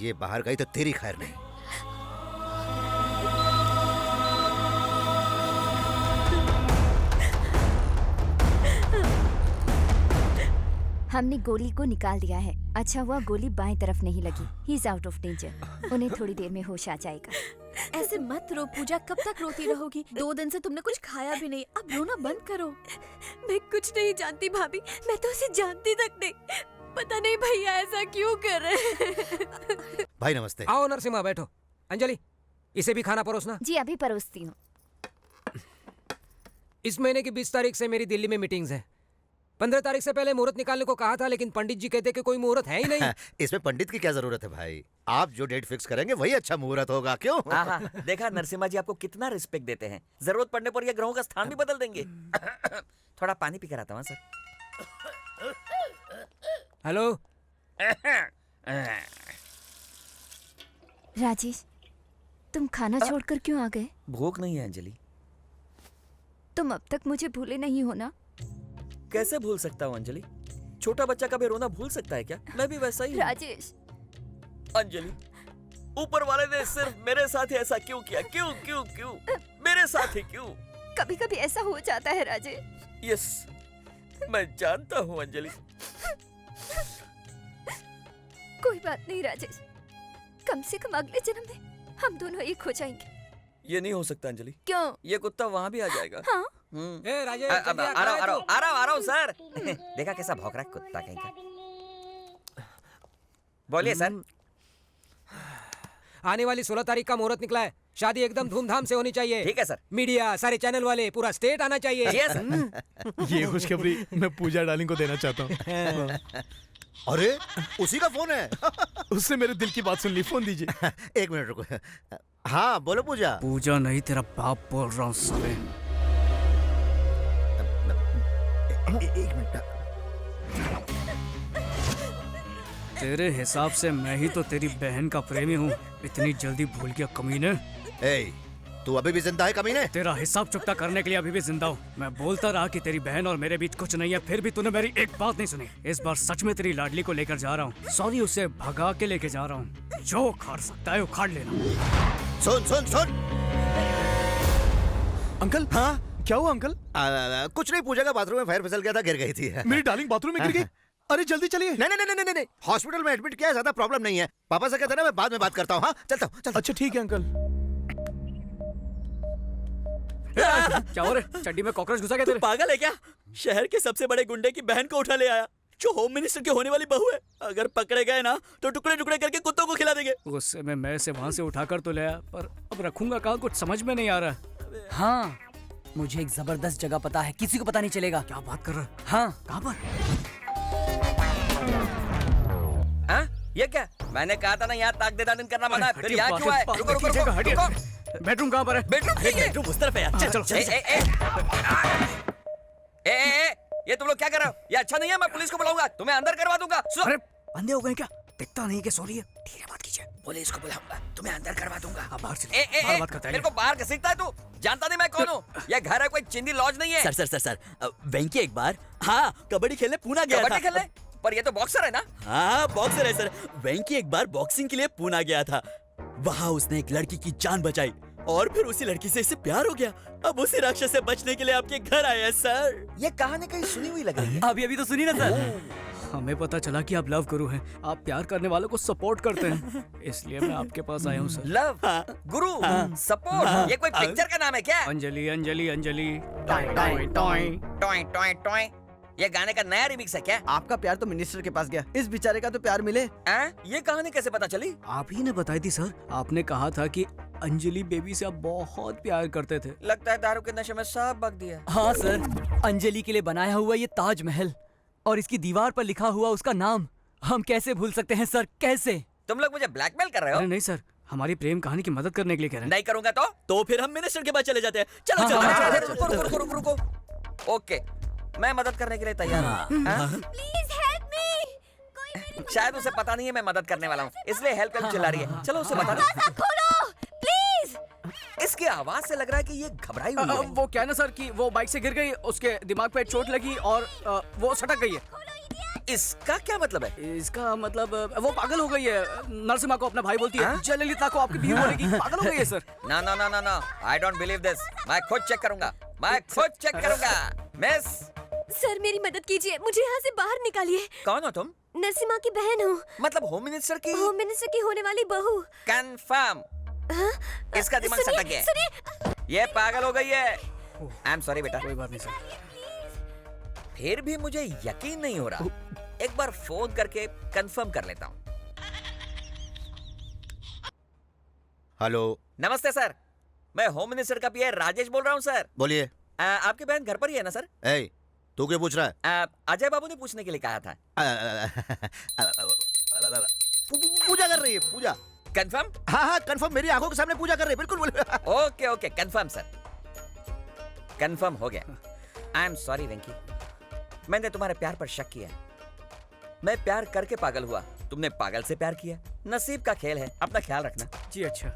ये बाहर गई तो तेरी खैर नहीं। हमने गोली को निकाल दिया है। अच्छा हुआ गोली बाएं तरफ नहीं लगी। He is out of danger. उन्हें थोड़ी देर में होश आ जाएगा। ऐसे मत रो पूजा, कब तक रोती रहोगी? 2 दिन से तुमने कुछ खाया भी नहीं, अब रोना बंद करो। मैं कुछ नहीं जानती भाभी, मैं तो उसे जानती तक नहीं। पता नहीं भैया ऐसा क्यों कर रहे हैं। भाई नमस्ते। आओ नरसिम्हा बैठो। अंजलि इसे भी खाना परोसना। जी अभी परोसती हूँ। इस महीने की 20 तारीख से मेरी दिल्ली में मीटिंग्स है। 15 तारीख से पहले मुहूर्त निकालने को कहा था, लेकिन पंडित जी कहते कि कोई मुहूर्त है ही नहीं। इसमें पंडित की क्या जरूरत है भाई, आप जो डेट फिक्स करेंगे वही अच्छा मुहूर्त होगा। क्यों? देखा नरसिम्हा जी आपको कितना रिस्पेक्ट देते हैं। जरूरत पड़ने पर ये ग्रहों का स्थान भी बदल देंगे। थोड़ा पानी पी कर आता हूँ सर। हेलो राजेश, तुम खाना छोड़कर क्यों आ गए? भूख नहीं है अंजलि। तुम अब तक मुझे भूले नहीं हो ना? कैसे भूल सकता हूँ अंजलि? छोटा बच्चा कभी रोना भूल सकता है क्या? मैं भी वैसा ही हूँ। राजेश अंजलि, ऊपर वाले ने सिर्फ मेरे साथ ही ऐसा क्यों किया? क्यों क्यों क्यों मेरे साथ ही क्यों? कभी कभी ऐसा हो जाता है राजेश। यस, मैं जानता हूँ अंजलि। कोई बात नहीं राजेश, कम से कम अगले जन्म में हम दोनों एक हो जाएंगे। ये नहीं हो सकता अंजलि। क्यों? ये कुत्ता वहाँ भी आ जाएगा। हाँ? ए राजेश, आ रहा हूँ सर। देखा कैसा भौंक रहा है कुत्ता कहीं का। बोलिए सर। आने वाली 16 तारीख का मुहूर्त निकला है। शादी एकदम धूमधाम से होनी चाहिए। ठीक है सर। मीडिया, सारे चैनल वाले, पूरा स्टेट आना चाहिए। यस। ये खुशखबरी मैं पूजा डार्लिंग को देना चाहता हूँ। अरे उसी का फोन है। उसने मेरे दिल की बात सुन ली। फोन दीजिए। 1 मिनट रुको। हाँ बोलो पूजा। पूजा नहीं, तेरा बाप बोल रहा हूँ साले। 1 मिनट। तेरे हिसाब से मैं ही तो तेरी बहन का प्रेमी हूँ। इतनी जल्दी भूल गया कमीने। तू अभी भी जिंदा है कमीने? तेरा हिसाब चुकता करने के लिए अभी भी जिंदा हूँ। मैं बोलता रहा कि तेरी बहन और मेरे बीच कुछ नहीं है, फिर भी तूने मेरी एक बात नहीं सुनी। इस बार सच में तेरी लाडली को लेकर जा रहा हूँ। सॉरी, उसे भगा के लेके जा रहा हूँ। जो उखाड़ सकता है उखाड़ लेना। सुन सुन सुन। अंकल। हाँ क्या हुआ अंकल? कुछ नहीं, पूजा का बाथरूम में फायर फिसल गया था, गिर गई थी। मेरी डार्लिंग बाथरूम में गिर गई? अरे जल्दी चलिए। नहीं, हॉस्पिटल में एडमिट किया है, ज्यादा प्रॉब्लम नहीं है। पापा से कहते ना मैं बाद में बात करता हूँ। हाँ चलता हूँ। अच्छा ठीक है अंकल। क्या हो रहा है? चड्डी में कॉकरोच घुसा गया तेरे? पागल है क्या? शहर के सबसे बड़े गुंडे की बहन को उठा ले आया, जो होम मिनिस्टर की होने वाली बहू है। अगर पकड़े गए ना तो टुकड़े टुकड़े करके कुत्तों को खिला देंगे। गुस्से में मैं से वहाँ से उठाकर तो ले आया, पर अब रखूंगा कहाँ, कुछ समझ में नहीं आ रहा। हाँ, मुझे एक जबरदस्त जगह पता है, किसी को पता नहीं चलेगा। क्या बात कर रहा है? हाँ। कहाँ पर? हाँ? ये क्या? मैंने कहा था ना यहाँ ताक देदान करना मना है। फिर यहाँ क्यों आए? रुको रुको रुको। बेडरूम कहाँ पर है? बेडरूम उस तरफ है यार। चलो चलो। ये तुम लोग क्या कर रहे हो? ये अच्छा नहीं है, मैं पुलिस को बुलाऊंगा, तुम्हें अंदर करवा दूंगा। अरे अंधे हो गए क्या? दिखता नहीं कि सो रही है। धीरे बात कीजिए, पुलिस को बुलाऊंगा, तुम्हें अंदर करवा दूंगा। बाहर चले। बाहर बात करता है। मेरे को बाहर घसीटता है तू? जानता नहीं मैं कौन हूँ? ये घर है, कोई चिंदी लॉज नहीं है। सर वेंकी एक बार कबड्डी खेलने पूना गया था। कबड्डी खेलने? पर ये तो बॉक्सर है ना? हाँ बॉक्सर है सर। वेंकी एक बार बॉक्सिंग के लिए पूना गया था। वहाँ उसने एक लड़की की जान बचाई और फिर उसी लड़की से इसे प्यार हो गया। अब उसी राक्षस से बचने के लिए आपके घर आए हैं सर। ये कहानी कहीं सुनी हुई लग रही है। अभी तो सुनी ना सर। हमें पता चला कि आप लव गुरु हैं, आप प्यार करने वालों को सपोर्ट करते हैं, इसलिए मैं आपके पास आया हूँ सर। लव गुरु सपोर्ट, ये कोई पिक्चर का नाम है क्या? Anjali Anjali Anjali toy toy toy. ये गाने का नया रिमिक्स है क्या? आपका प्यार तो मिनिस्टर के पास गया, इस बेचारे का तो प्यार मिले। ये कहानी कैसे पता चली? आप ही ने बताई थी सर। आपने कहा था कि अंजलि बेबी से आप बहुत प्यार करते थे। लगता है दारू के नशे में सब बक दिया। हाँ सर, अंजलि के लिए बनाया हुआ ये ताजमहल और इसकी दीवार पर लिखा हुआ उसका नाम हम कैसे भूल सकते हैं सर, कैसे? तुम लोग मुझे ब्लैकमेल कर रहे हो? अरे नहीं सर, हमारी प्रेम कहानी की मदद करने के लिए कह रहे हैं। नहीं करूंगा तो फिर हम मिनिस्टर के पास चले जाते हैं। चलो चलो। रुको। ओके, मैं मदद करने के लिए तैयार हूँ। Please help me. शायद उसे पता नहीं है मैं मदद करने वाला हूँ, इसलिए हेल्प चिल्ला रही है। चलो उसे बता दो। खोलो प्लीज। इसकी आवाज से लग रहा है कि ये घबराई हुई है। वो क्या ना सर कि वो बाइक से गिर गई, उसके दिमाग पे चोट लगी और वो सटक गई है। इसका क्या मतलब है? इसका मतलब वो पागल हो गई है। नरसिम्हा को अपना भाई बोलती है, जयललिता को आपकी बीवी बोलेगी। पागल हो गई है सर। ना ना ना ना ना, आई डोंट बिलीव दिस। मैं खुद चेक करूंगा, मैं खुद चेक करूंगा। मिस, सर मेरी मदद कीजिए, मुझे यहाँ से बाहर निकालिए। कौन हो तुम? नरसिम्हा की बहन हूँ, मतलब होम मिनिस्टर की? होम मिनिस्टर की होने वाली बहू। कंफर्म। इसका दिमाग सटक गया है। सुनिए, ये पागल हो गई है। आई एम सॉरी बेटा। कोई बात नहीं सर। फिर भी मुझे यकीन नहीं हो रहा। एक बार फोन करके कंफर्म कर लेता हूँ। हेलो, नमस्ते सर, मैं होम मिनिस्टर का पीए राजेश बोल रहा हूँ सर। बोलिए। आपकी बहन घर पर ही है ना सर? ए, तू क्यों पूछ रहा है? अजय बाबू ने पूछने के लिए कहा था। पूजा कर रही है, पूजा। कंफर्म? हाँ हाँ कंफर्म, मेरी आंखों के सामने पूजा कर रही है, बिल्कुल बोले। Okay okay, confirm sir, confirm हो गया। आई एम सॉरी वेंकी, मैंने तुम्हारे प्यार पर शक किया। मैं प्यार करके पागल हुआ, तुमने पागल से प्यार किया। नसीब का खेल है, अपना ख्याल रखना। जी अच्छा।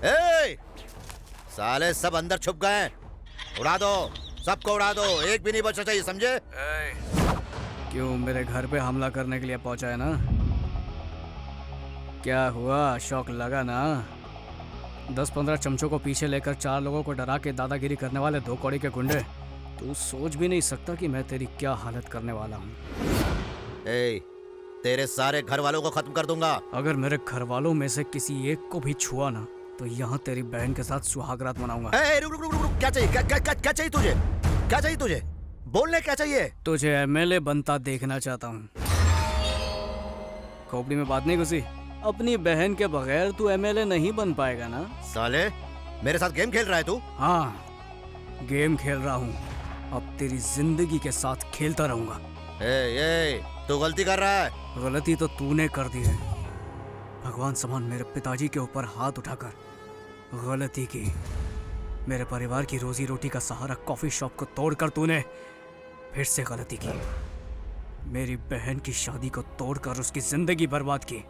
ए, साले सब अंदर छुप गए हैं, उड़ा दो, सबको उड़ा दो, एक भी नहीं बचना चाहिए, समझे? क्यों मेरे घर पे हमला करने के लिए पहुंचा है ना? क्या हुआ, शौक लगा ना? 10-15 चमचों को पीछे लेकर 4 लोगों को डरा के दादागिरी करने वाले 2 कौड़ी के गुंडे। तू सोच भी नहीं सकता कि मैं तेरी क्या हालत करने वाला हूँ। ए, तेरे सारे घर वालों को खत्म कर दूंगा। अगर मेरे घर वालों में से किसी एक को भी छुआ ना, तो यहाँ तेरी बहन के साथ सुहागरात मनाऊंगा। ए, रुक रुक रुक रुक, क्या चाहिए? क्या चाहिए तुझे? क्या चाहिए तुझे? बोलने क्या चाहिए? तुझे एमएलए बनता देखना चाहता हूँ। खोपड़ी में बात नहीं घुसी? अपनी बहन के बगैर तू एमएलए नहीं बन पाएगा ना? साले, मेरे साथ गेम खेल रहा है तू? हाँ, गेम खेल रहा हूँ। अब तेरी जिंदगी के साथ खेलता रहूंगा। ए, तू गलती कर रहा है। गलती तो तूने कर दी है। भगवान समान मेरे पिताजी के ऊपर हाथ उठाकर गलती की। मेरे परिवार की रोजी रोटी का सहारा कॉफी शॉप को तोड़कर तूने फिर से गलती की। मेरी बहन की शादी को तोड़कर उसकी जिंदगी बर्बाद की।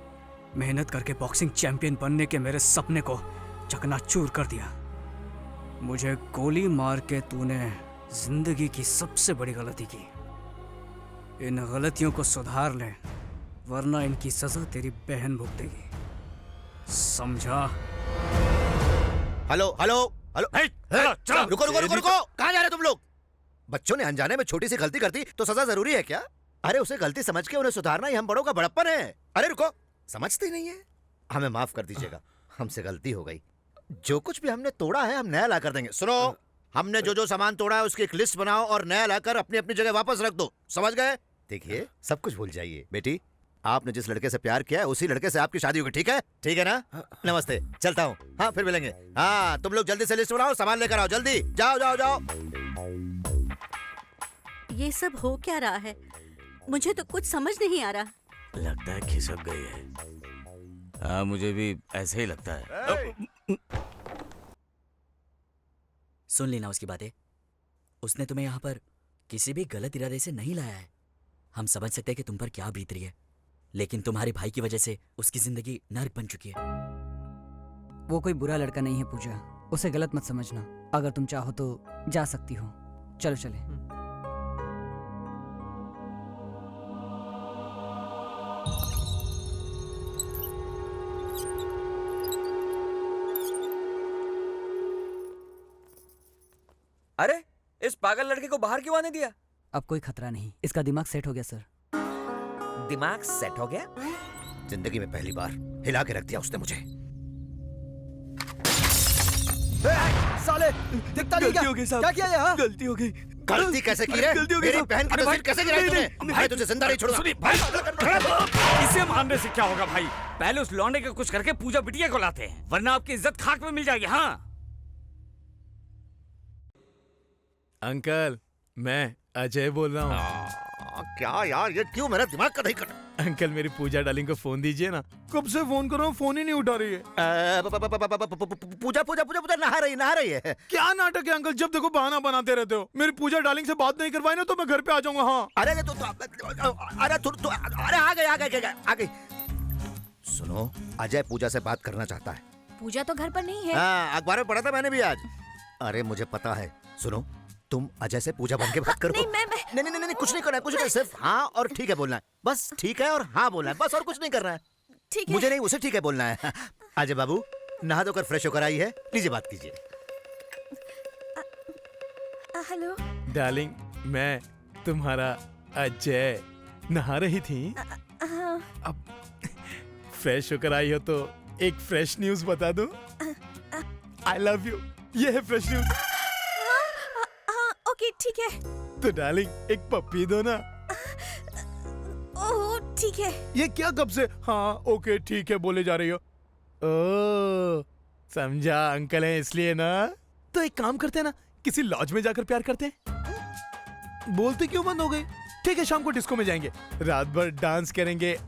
मेहनत करके बॉक्सिंग चैंपियन बनने के मेरे सपने को चकनाचूर कर दिया। मुझे गोली मार के तूने जिंदगी की सबसे बड़ी गलती की। इन गलतियों को सुधार ले, वरना इनकी सजा तेरी बहन भुगतेगी, समझा? हेलो हेलो हेलो, रुको रुको रुको रुको, कहाँ जा रहे तुम लोग? बच्चों ने अनजाने में छोटी सी गलती कर दी तो सजा जरूरी है क्या? अरे उसे गलती समझ के उन्हें सुधारना ही हम बड़ों का बड़प्पन है। अरे रुको, समझते नहीं है? हमें माफ कर दीजिएगा, हमसे गलती हो गई। जो कुछ भी हमने तोड़ा है हम नया ला कर देंगे। सुनो, हमने जो जो सामान तोड़ा है उसकी एक लिस्ट बनाओ और नया लाकर अपनी अपनी जगह वापस रख दो, समझ गए? देखिए, सब कुछ भूल जाइए। बेटी, आपने जिस लड़के से प्यार किया है उसी लड़के से आपकी शादी होगी, ठीक है? ठीक है ना? नमस्ते, चलता हूँ। हाँ, फिर मिलेंगे। हाँ, तुम लोग जल्दी से लिस्ट बनाओ, सामान लेकर आओ, जल्दी जाओ जाओ जाओ। ये सब हो क्या रहा है? मुझे तो कुछ समझ नहीं आ रहा। लगता है खिसक गई है। हाँ, मुझे भी ऐसे ही लगता है। सुन लेना उसकी बातें। उसने तुम्हें यहाँ पर किसी भी गलत इरादे से नहीं लाया है। हम समझ सकते हैं कि तुम पर क्या बीत रही है, लेकिन तुम्हारे भाई की वजह से उसकी जिंदगी नर्क बन चुकी है। वो कोई बुरा लड़का नहीं है पूजा, उसे गलत मत समझना। अगर तुम चाहो तो जा सकती हो। चलो चले। अरे, इस पागल लड़के को बाहर क्यों आने दिया? अब कोई खतरा नहीं, इसका दिमाग सेट हो गया सर। दिमाग सेट हो गया? जिंदगी में पहली बार हिला के रख दिया उसने मुझे। साले, दिखता नहीं क्या? क्या किया ये? हाँ? गलती हो गई। गलती कैसे की रे? मेरी बहन की तस्वीर कैसे गिराई तूने? भाई तुझे जिंदा नहीं छोड़ूंगा। इसे मारने से क्या होगा भाई? पहले उस लौंडे के कुछ करके पूजा बिटिया को लाते हैं, वरना आपकी इज्जत खाक में मिल जाएगी। हाँ अंकल, मैं अजय बोल रहा हूँ। क्या यार, ये क्यों मेरा दिमाग का नहीं कर? अंकल, मेरी पूजा डार्लिंग को फोन दीजिए ना। कब से फोन कर रहा हूँ, फोन ही नहीं उठा रही है। पूजा पूजा पूजा पूजा नहा रही है। क्या नाटक है अंकल? जब देखो बहाना बनाते रहते हो। मेरी पूजा डार्लिंग से बात नहीं करवाई ना तो मैं घर पे आ जाऊंगा। हाँ, अरे आ गई। सुनो, अजय पूजा से बात करना चाहता है। पूजा तो घर पर नहीं है। हाँ, अखबार में पढ़ा था मैंने भी आज। अरे मुझे पता है। सुनो, तुम अजय से पूजा बन के बात करो। नहीं, मैं नहीं, कुछ नहीं करना है, कुछ नहीं, सिर्फ हाँ और ठीक है बोलना है। बस ठीक है और हाँ बोलना है, बस, और कुछ नहीं करना है। ठीक है। मुझे नहीं, उसे ठीक है बोलना है। अजय बाबू नहा धोकर फ्रेश होकर आई है, लीजिए बात कीजिए। हेलो डार्लिंग, मैं तुम्हारा अजय। नहा रही थी? अब फ्रेश होकर आई हो तो एक फ्रेश न्यूज बता दूं? आई लव यू, ये है फ्रेश न्यूज। ओके ठीक है। तो डार्लिंग एक पप्पी दो ना। ओह ठीक है। ये क्या कब से हाँ ओके ठीक है बोले जा रही हो? ओ समझा, अंकल हैं इसलिए ना। तो एक काम करते हैं ना, किसी लॉज में जाकर प्यार करते हैं। बोलते क्यों बंद हो गई? ठीक है, शाम को डिस्को में जाएंगे, रात भर डांस करेंगे।